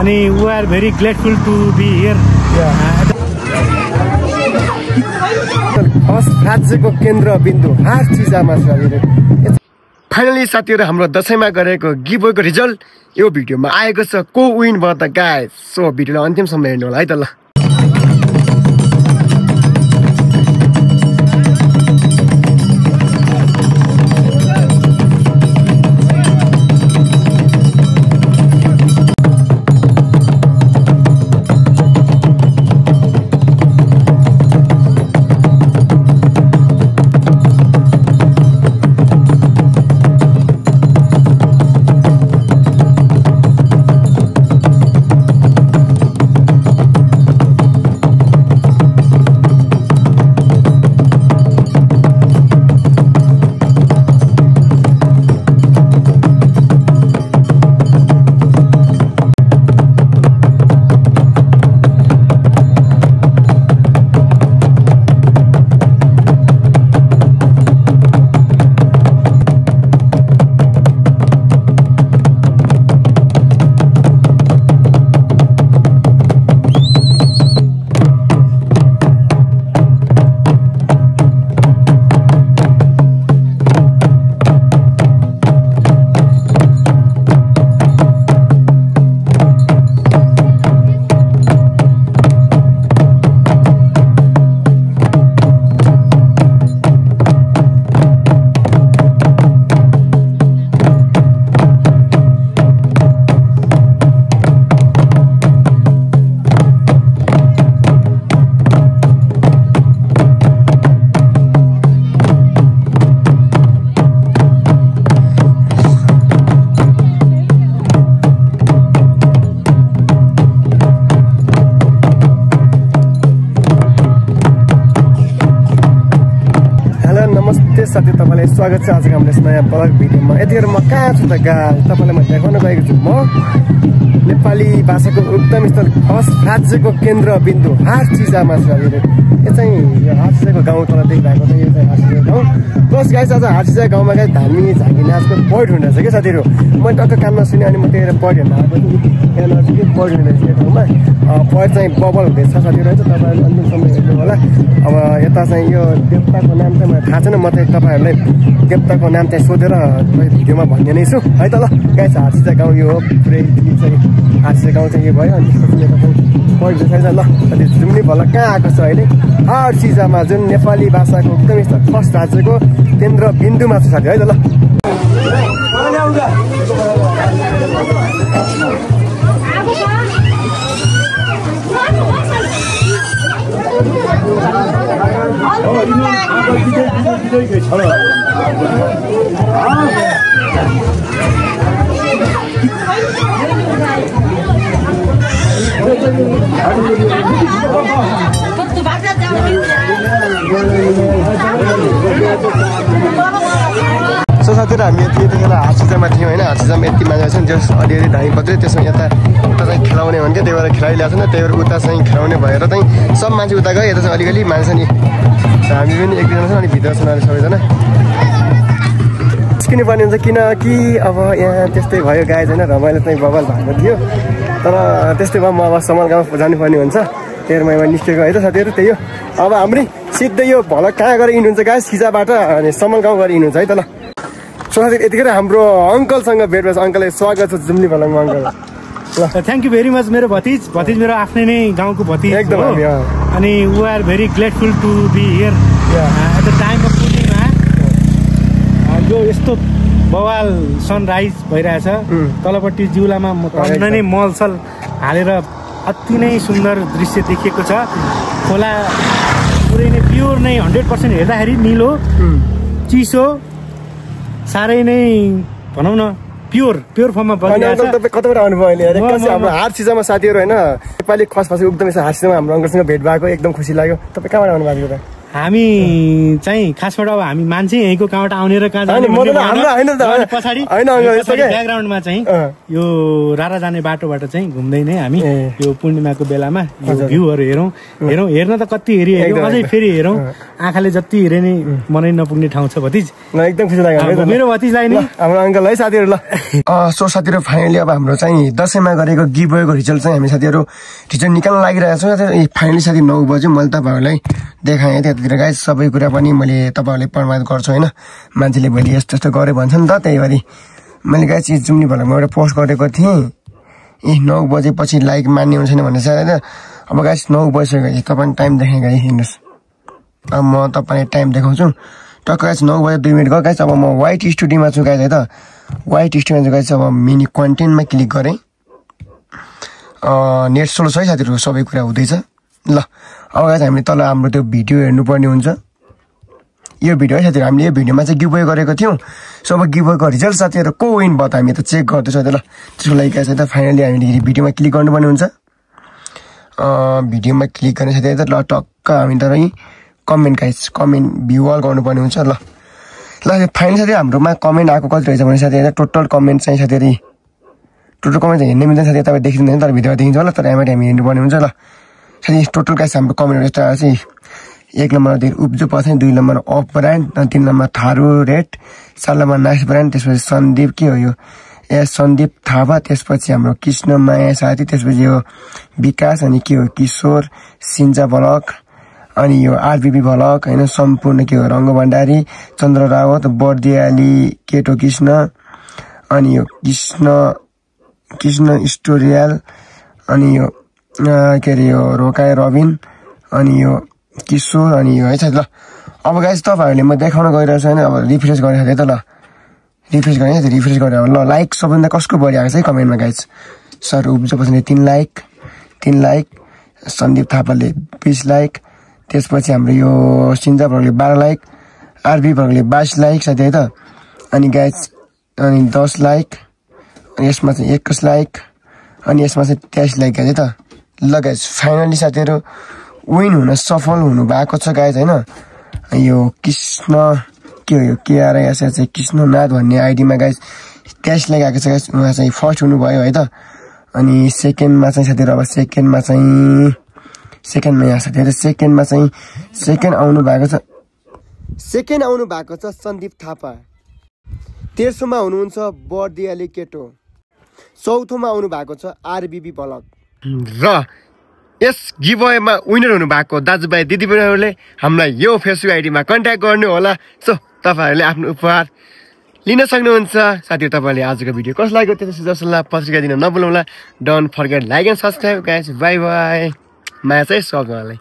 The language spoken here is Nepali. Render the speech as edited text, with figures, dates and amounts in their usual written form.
अनि we are very grateful to be here. राज्यको केन्द्रबिन्दु हाट चिजामा छ। फाइनली साथीहरु हाम्रो दशैंमा गरेको गिभवेको रिजल्ट यो भिडियोमा आएको छ। को विन भयो त गाइस? सो भिडियोलाई अन्तिमसम्म हेर्नु होला है त ल। साथी तपाईलाई स्वागत छ आजको हाम्रो नयाँ ब्लग भिडियोमा। यतिखेर म कहाँ छु त गाइस? तपाईलाई म देखाउन गएको छु। म नेपाली भाषाको उद्गम स्थल राज्यको केन्द्रबिन्दु हाट चिजामा छ। यो चाहिँ यो हाट चिजाको गाउँ तल देखिरहेको छ। यो चाहिँ हाट चिजा गाउँ। प्लस गाइस आज हाट चिजा गाउँमा गाइस धामी झाँकी नाचको पॉइन्ट हुँदैछ के साथीहरु? मैले टक्क कानमा सुने अनि म त्यही पॉइन्ट हेर्न आएको थिएँ। यहाँ नजिकै पॉइन्ट हुँदैछ यो ठाउँमा। पॉइन्ट चाहिँ बबल हुँदैछ साथीहरु। तपाईहरुले अन्तिमसम्म हेर्नु होला। अब यता चाहिँ यो देवताको नाम चाहिँ मलाई थाहा छैन। म चाहिँ तपाईहरुलाई देवताको नाम चाहिँ सोधेर भिडियोमा भन्ने नै छु है त ल। गाइस हाट चिजा गाउँ यो हो। पुरै चाहिँ हाट चिजा गाउँ चाहिँ यो भयो। अनि त्यसपछि यता चाहिँ पॉइन्ट छ ल। अनि जुम्ली भल कहाँ आएको छ अहिले? हाट चिजामा जुन नेपाली भाषाको एकदमै फर्स्ट राज्यको केन्द्रबिन्दुमा छ साथी है त ल। सो साथीहरु हामी यतिखेर हाट चिजामा थियौँ होइन। हाट चिजामा यति मान्छे छ नि त्यस अलिअलि धामी बज्यो। त्यसमा उता चाहिँ खेलाउने भन्थ्यो। त्यही भएर खेलाइरहेको छैन। त्यही भएर उता चाहिँ खेलाउने भएर चाहिँ सब मान्छे उता गयो। यता चाहिँ अलिकति मान्छे नि हामी पनि एक दुईजना छ अनि भित्र छन् अरे सबैजना। निस्किनु पर्ने हुन्छ किनकि अब यहाँ त्यस्तै भयो गाइस होइन। रमाइलो चाहिँ बबल भएको थियो तर त्यस्तै भयो। म अब समल गाउँ जानुपर्ने हुन्छ। त्यही भएर म निस्केको है त साथीहरु। त्यही हो। अब हामी सिधै यो भल कहाँ गएर हिँड्नुहुन्छ गाइस? खिजाबाट अनि समल गाउँ गएर हिँड्नुहुन्छ है त ल। सो साथी यतिखेर हाम्रो अङ्कलसँग भेट भएछ। अङ्कललाई स्वागत छ जुम्ली भलङमा uncle. Thank you very much. मेरो भतिज मेरो आफ्नै नै गाउँको भतिज एकदम। अनि we are very grateful to be here at the time of Purnima. यो यस्तो बवाल सनराइज भइरहेछ। तलपट्टि जिउलामा नै मलसल हालेर अति नै सुन्दर दृश्य देखिएको छ। खोला पुरै नै प्योर नै 100% हेर्दाखेरि निलो चिसो साह्रै नै भनौँ न प्योर फर्ममा बनिरहेको छ। तपाईँ कताबाट आउनुभयो अहिले? हाम्रो हाट चिजामा साथीहरु होइन नेपाली खस भाषा एकदमै हाट चिजामा हाम्रो अङ्कलसँग भेट भएको एकदम खुसी लाग्यो। तपाईँ कहाँबाट आउनु भएको? हामी चाहिँ खासबाट अब हामी मान्छे यहीँको कहाँबाट आउने र कहाँ जाने पछाडि ब्याकग्राउन्डमा चाहिँ यो रारा जाने बाटोबाट चाहिँ घुम्दै नै हामी यो पूर्णिमाको बेलामा यो भ्यूहरू हेर्न त कति हेऱ्यो अझै फेरि हेरौँ आँखाले जति हेरे नै मनै नपुग्ने ठाउँ छ भतिज एकदम खुसी लाग्यो मेरो भतिजलाई नि हाम्रो अङ्कल है साथीहरू ल सो साथीहरू फाइनली अब हाम्रो चाहिँ दसैँमा गरेको गिभ अवेको रिजल्ट चाहिँ हामी साथीहरू रिजल्ट निकाल्न लागिरहेको छौँ फाइनली साथी 9 बज्यो मैले तपाईँहरूलाई देखाएँ त्यतातिर गाइस सबै कुरा पनि मैले तपाईँहरूलाई प्रमाण गर्छु होइन मान्छेले भोलि यस्तो यस्तो गरे भन्छ नि त त्यही भएर मैले गाइस जुम्नी भलामा एउटा पोस्ट गरेको थिएँ 9 बजेपछि लाइक मान्ने हुन्छ छैन भनेर होइन अब गाइस 9 बजिसक्यो तपाईँ टाइम देखेँ गाइस हेर्नुहोस् अब म तपाईँलाई टाइम देखाउँछु टक्क गाइस 9 बजे 2 मिनट गयो गाइस अब म वाइट स्टुडियोमा छु गाइस है त वाइट स्टुडियोमा छु गाइस अब मिनी कन्टेन्टमा क्लिक गरेँ नेट स्लो छ है साथीहरू सबै कुरा हुँदैछ ल अब गाइस हामीले तल हाम्रो त्यो भिडियो हेर्नुपर्ने हुन्छ यो भिडियो है साथीहरू हामीले यो भिडियोमा चाहिँ गिभ अवे गरेको थियौँ सो अब गिभ अवेको रिजल्ट साथीहरू को विन भयो त हामी त चेक गर्दैछौँ ल त्यसको लागि गाइस त फाइनली हामीले भिडियोमा क्लिक गर्नुपर्ने हुन्छ भिडियोमा क्लिक गर्ने साथीहरू त ल टक्क हामी त कमेन्ट गाइस कमेन्ट भ्यू अल गर्नुपर्ने हुन्छ ल फाइनली साथी हाम्रोमा कमेन्ट आएको कति रहेछ भने साथीहरू टोटल कमेन्ट चाहिँ साथीहरू टोटल कमेन्ट हेर्ने मिल्दैन साथी तपाईँ देखिँदैन तर भिडियोमा देखिन्छ होला तर हामी हेर्नुपर्ने हुन्छ ल साथी टोटल गाइस हाम्रो कमेन्टहरू यस्तो आएको चाहिँ 1 नम्बरमा उब्जो पर्छ 2 number of brand 3 number Tharu red 4 number nice brand त्यसपछि सन्दीप के हो यो सन्दीप थापा त्यसपछि हाम्रो कृष्ण माया साथी त्यसपछि यो विकास अनि के हो किशोर सिन्जा ब्लक अनि यो आरबीबी ब्लक होइन सम्पूर्ण के हो रङ्ग भण्डारी चन्द्र रावत बर्दियाली केटो कृष्ण अनि यो कृष्ण स्टोरियल अनि यो के अरे यो रोकाए रबिन अनि यो किशोर अनि यो है साथी ल अब गाइस तपाईँहरूले म देखाउन गइरहेको छु होइन अब रिफ्रेस गरेर है त ल रिफ्रेस गरेँ रिफ्रेस गरेर ल लाइक सबभन्दा कसको बढी आएको छ है कमेन्टमा गाइस सर उब्जो पछाडि 3 लाइक सन्दीप थापाले 20 लाइक त्यसपछि हाम्रो यो सिन्जा भर्गले 12 लाइक आरबी भर्गले 22 लाइक साथी है त अनि गाइस अनि 10 लाइक अनि यसमा चाहिँ 21 लाइक अनि यसमा चाहिँ 23 लाइक है त ल गाइस फाइनली साथीहरू विन हुन सफल हुनु भएको छ गाइस होइन यो कृष्ण के हो यो केआरएस चाहिँ कृष्णनाथ भन्ने आइडीमा गाइस 23 लाइक आएको छ गाइस उहाँ चाहिँ फर्स्ट हुनुभयो है त अनि सेकेन्डमा चाहिँ साथीहरू अब सेकेन्डमा यहाँ साथीहरू सेकेन्डमा चाहिँ सेकेन्ड आउनु भएको छ सन्दीप थापा तेस्रोमा हुनुहुन्छ बर्दियाली केटो चौथोमा आउनु भएको छ आरबीबी ब्लक र यस गिभ अवेमा विनर हुनु भएको दाजुभाइ दिदीबहिनीहरूले हामीलाई यो फेसबुक आइडीमा कन्ट्याक्ट गर्नु होला सो तपाईँहरूले आफ्नो उपहार लिन सक्नुहुन्छ साथीहरू तपाईँले आजको भिडियो कस्तो लाग्यो त्यसो जसलाई पत्रिका दिन नभुल्नुहोला don't forget like and subscribe guys bye bye माया चाहिँ सबैलाई